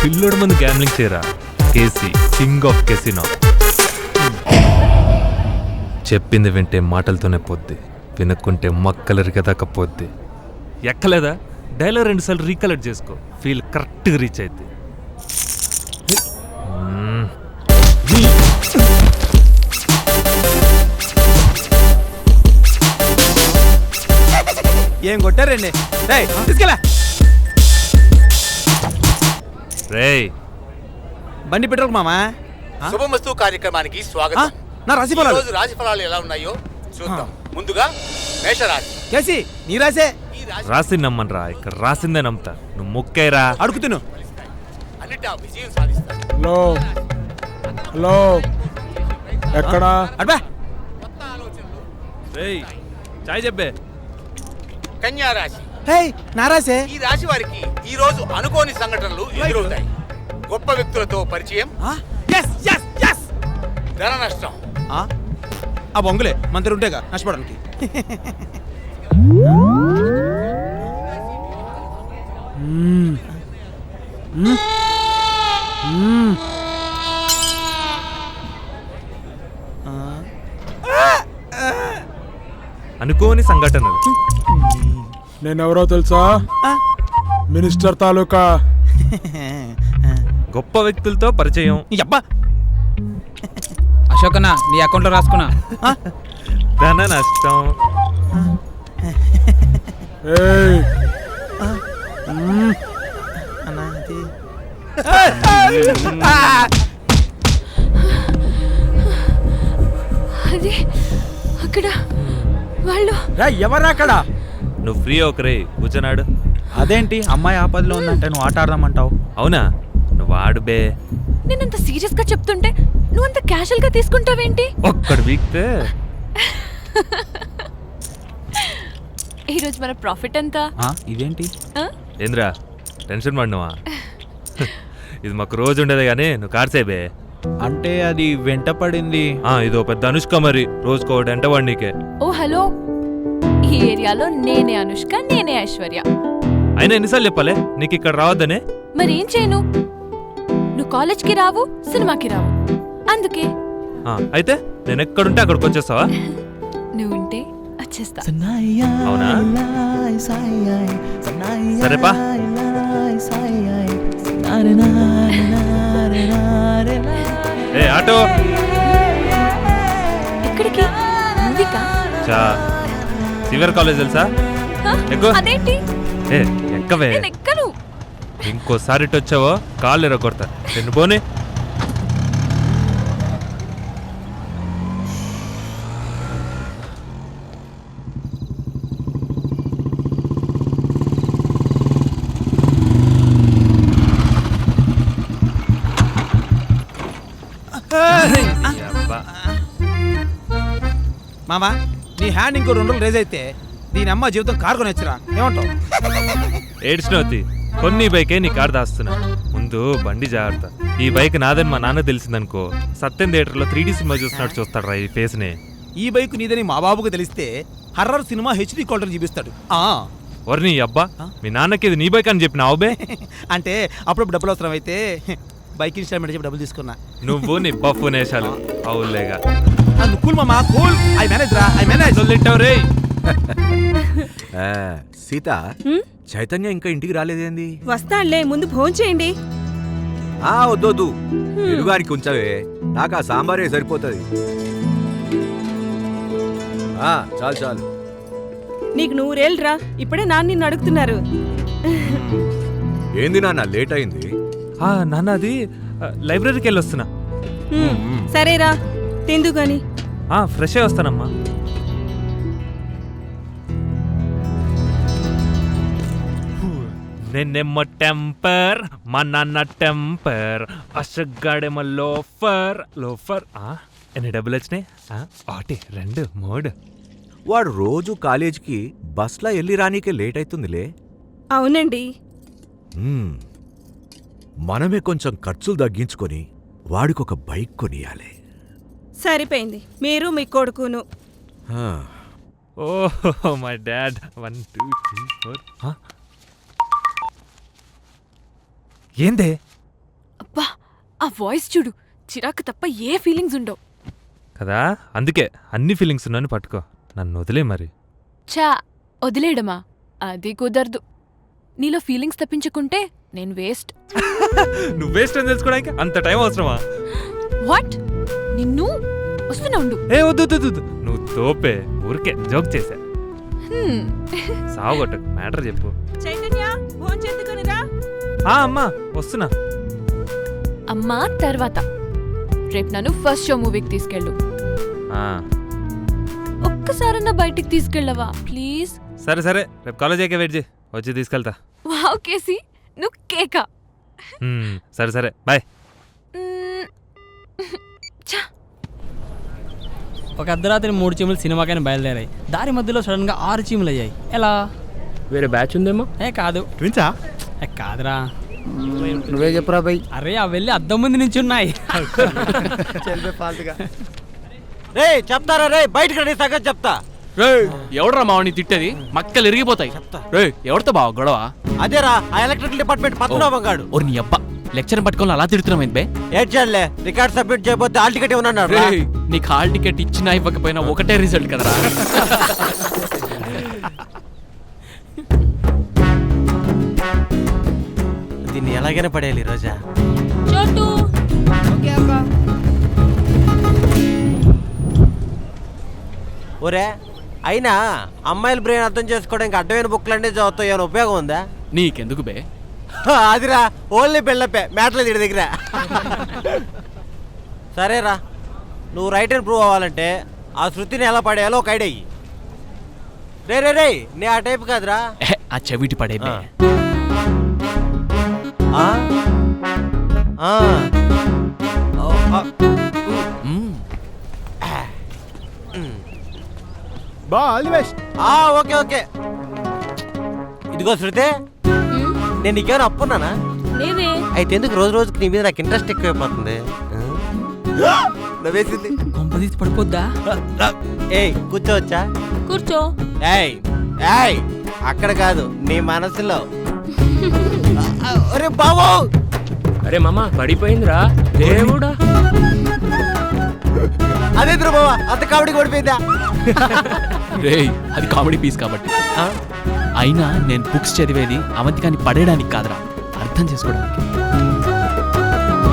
పిల్లడు మంది గ్యామ్లింగ్ చేయరా. KC king of casino. చెప్పింది వింటే మాటలతోనే పోద్ది, వినక్కుంటే మక్కలరిగా దాకా పోద్ది. ఎక్కలేదా డైలాగ్ 2 సార్లు రీకలెక్ట్ చేసుకో, ఫీల్ కరెక్ట్గా రీచ్ అయితే. ఏం కొట్టారండి తీసుకెళ్ళా రేయ్ బండి పెట్రోల్ మామా. శుభమస్తు కార్యక్రమానికి స్వాగతం. నా రాశి ఫలాలు రోజు రాశి ఫలాలు ఎలా ఉన్నాయో చూద్దాం. ముందుగా మేషరాశి. కేసి నీ రాసే. ఈ రాశి రాసి నమ్మనరా, ఇక్కడ రాసిందే నమ్ముతా. నువ్వు మొక్కేరా. అడుగుతును అన్నిటా విజయం సాధిస్తారు. హలో హలో ఎక్కడా? అడ్బా కొత్త ఆలోచనలు. రేయ్ చాయ్ చెప్పే. కన్యా రాశి. హే నా రాసే. ఈ రాశి వారికి ఈ రోజు అనుకోని సంఘటనలు ఎదురవుతాయి. గొప్ప వ్యక్తులతో పరిచయం, ధన నష్టం. ఆ బొంగులే మన దగ్గర ఉంటేగా నష్టపడానికి. అనుకోని సంఘటనలు. నేనెవరో తెలుసా? మినిస్టర్ తాలూకా గొప్ప వ్యక్తులతో పరిచయం. అబ్బా అశోకన్న నీ అకౌంట్లో రాసుకున్నా. ధన నష్టం. ఏయ్ అదే అక్కడ వాళ్ళు. ఎవరా అక్కడ? నువ్వు ఫ్రీ ఒకరే కూర్చున్నాడు. అదేంటి అమ్మాయి ఆపదలో ఉందంటే నువ్వు ఆట ఆడదామంటావు? అవునా, నువ్వు ఆడు బే. నేనంత సీరియస్ గా చెప్తుంటే నువ్వు అంత క్యాజువల్ గా తీసుకుంటావేంటి? ఒక్కడు వీక్తే. ఈరోజు మన ప్రాఫిట్ ఎంత? ఇదేంటి? ఏంద్రా టెన్షన్ పడినవా? ఇది మాకు రోజు ఉండేదే కానీ నువ్వు కార్సేబే. అంటే అది వెంట పడింది. ఇదో పెద్ద అనుష్క, మరి రోజుకోటి ఎంట వాడికే. ఓ హలో, ఈ ఏరియాలో నేనే అనుష్క, నేనే ఐశ్వర్య. అయినా ఎన్నిసార్లు చెప్పాలే నీకు ఇక్కడ రావద్దనే? మరేం చేయను, నువ్వు కాలేజ్కి రావు, సినిమాకి రావు, అందుకే. అయితే నేను ఎక్కడుంటే అక్కడికి వచ్చేస్తావా? నువ్వుంటే వచ్చేస్తా. అవునా, సరేపా. ఏ ఆటో ఎక్కడికి? మూవీకా? చా సివియర్ కాలేజ్ తెలుసా? ఎక్కువ. అదేంటి? ఏ ఎక్కవే. నేను ఎక్కను. ఇంకోసారి ఇటు వచ్చావో కాళ్ళు ఎరగొడతా. నిన్ను పోనీ. మామా నీ హ్యాండ్ ఇంకో 2 రోజులు రేజ్ అయితే దీని అమ్మ జీవితం కారు కొనొచ్చురా. ఏమంటావు? ఏడ్చినవుతి కొన్ని బైకే నీ కారు దాస్తున్నా. ముందు బండి జాగ్రత్త. ఈ బైక్ నాదని మా నాన్న తెలిసిందనుకో, సత్యం థియేటర్లో 3D సినిమా చూస్తున్నాడు చూస్తాడు రా ఈ ఫేస్ ని. ఈ బైక్ నీదని మా బాబుకు తెలిస్తే హర్రర్ సినిమా HD క్వాలిటీ చూపిస్తాడు. వరి నీ అబ్బా, మీ నాన్నకి ఇది నీ బైక్ అని చెప్పిన అవబే. అంటే అప్పుడప్పుడు డబ్బులు అవసరం అయితే బైక్ ఇన్స్టాల్మెంట్ చెప్పి డబ్బులు తీసుకున్నా. నువ్వు నీ బఫ్ నేషాలు అవులేగా. కూల్ మామా కూల్. ఐ మేనేజ్ రా, ఐ మేనేజ్. తింటావు రే. సీత, చైతన్య ఇంకా ఇంటికి రాలేదేంది? వస్తాడులే, ముందు భోంచేయండి. వద్దొద్దు, ఎరుగానికి ఉంచవే, నాకు ఆ సాంబారే సరిపోతుంది. చాలు చాలు. నీకు 100 ఏళ్ళరా, ఇప్పుడే నాన్న నిన్ను అడుగుతున్నారు. ఏంది నాన్న లేట్ అయింది? నాన్న అది లైబ్రరీకి వెళ్ళి వస్తున్నా. సరేరా తిందు గాని. ఫ్రెష్ అయ్యి వస్తానమ్మా. నిన్నెమ్మ టెంపర్, మా నాన్న టెంపర్, అసగాడేమో లోఫర్ లోఫర్. ఎన్ని డబ్బులు వచ్చినాయి? 1 2 3. వాడు రోజు కాలేజీకి బస్లా వెళ్ళి రానీకే లేట్ అవుతుందిలే. అవునండి. మనమే కొంచెం ఖర్చులు తగ్గించుకొని వాడికొక బైక్ కొనియాలి. సరిపోయింది, మీరు మీ కొడుకును. ఓహో మై డాడ్. 1 2 3 4. ఏందే ఆ వాయిస్ చూడు, చిరాకు తప్ప ఏ ఫీలింగ్స్ ఉండవు. కదా అందుకే అన్ని ఫీలింగ్స్ ఉన్నాను పట్టుకో, నన్ను వదిలే మరి. చా, వదిలేయడమా? అది కుదరదు. నీలో ఫీలింగ్స్ తప్పించుకుంటే నేను వేస్ట్. నువ్వు వేస్ట్ అని తెలుసుకోవడానికి అంత టైం అవసరమా? వాట్? నిన్ను వస్తున్నా ఉండు. ఏ వద్దు వద్దు, వద్దు. నువ్వు తోపే, ఊరికే జోక్ చేశా. సావుగొట్టకు, మ్యాటర్ చెప్పు. చైతన్య ఫోన్ చేద్దుకొనిరా. అమ్మా వస్తున్నా. అమ్మా తర్వాత. రేపు నన్ను ఫస్ట్ షో మూవీకి తీసుకెళ్ళు. ఆ, ఒక్కసారన్నా బయటికి తీసుకెళ్ళవా ప్లీజ్? సరే సరే, రేపు కాలేజ్ అయ్యాక వెయిట్ చేయి, వచ్చి తీసుకెళ్తా. వావ్ కేసి, నువ్వు కేకా. సరే సరే, బాయ్. ఒక అర్ధరాత్రి 3 చీమలు సినిమాకైనా బయలుదేరాయి. దారి మధ్యలో సడన్ గా 6 చీమలు అయ్యాయి. ఎలా? వేరే బ్యాచ్ ఉందేమో. కాదు. ట్విన్సా? కాదురా. నువ్వే చెప్పురా బై. అరే ఆ వెళ్ళి అద్దం ముందు నుంచి ఉన్నాయి. రే చెప్తారా రే, బయటకు రండి సంగతి చెప్తా. ఎవడరా మావని తిట్టేది? మక్కలు ఇరిగిపోతాయి. ఎవరితో బావ గొడవ? అదేరా ఆ ఎలక్ట్రికల్ డిపార్ట్మెంట్ పద్మనాభం గాడు. ఓ నీ అబ్బా, లెక్చర్ పట్టుకొని అలా తిడుతున్నావు ఏంటి బే? ఏడ్ చేయలే, రికార్డ్ సబ్మిట్ చేయబోతే హాల్ టికెట్ ఇవ్వనన్నాడు. రేయ్, నీకు హాల్ టికెట్ ఇచ్చినా ఇవ్వకపోయినా ఒకటే రిజల్ట్ కదరా. దీన్ని ఎలాగైనా పడేయాలి రోజా. చోటు ఒరే అయినా అమ్మాయిల బ్రెయిన్ అర్థం చేసుకోవడానికి అడ్డమైన బుక్లన్నీ చదువుతావు, ఏమైనా ఉపయోగం ఉందా? నీకెందుకు బే? అదిరా ఓన్లీ బిల్డపే, మ్యాటర్ దీని దగ్గర. సరేరా, నువ్వు రైట్ అని ప్రూవ్ అవ్వాలంటే ఆ శృతిని ఎలా పడేయాలో ఒక ఐడియా. రే రే రే, నే ఆ టైప్ కాదురా. ఆ చెవిటి పడే బే. Okay okay. ఇదిగో శృతి, నేను నీకేమైనా అప్పున్నానా? లేదే. అయితే ఎందుకు రోజు రోజుకి నీ మీద నాకు ఇంట్రెస్ట్ ఎక్కువైపోతుంది? నవ్వేసింది. కొంపదీసి పడిపోద్దా? ఏయ్ కూర్చోవచ్చా? కూర్చో. ఏయ్ ఏయ్ అక్కడ కాదు, నీ మనసులో. అరే బాబు, అరే మామ పడిపోయిందిరా దేవుడా. అదే బాబా, అంత కామెడీ పడిపోయిందా? రేయ్, అది కామెడీ పీస్ కాబట్టి. అయినా నేను బుక్స్ చదివేది అవంతికాన్ని పడేయడానికి కాదురా, అర్థం చేసుకోవడానికి.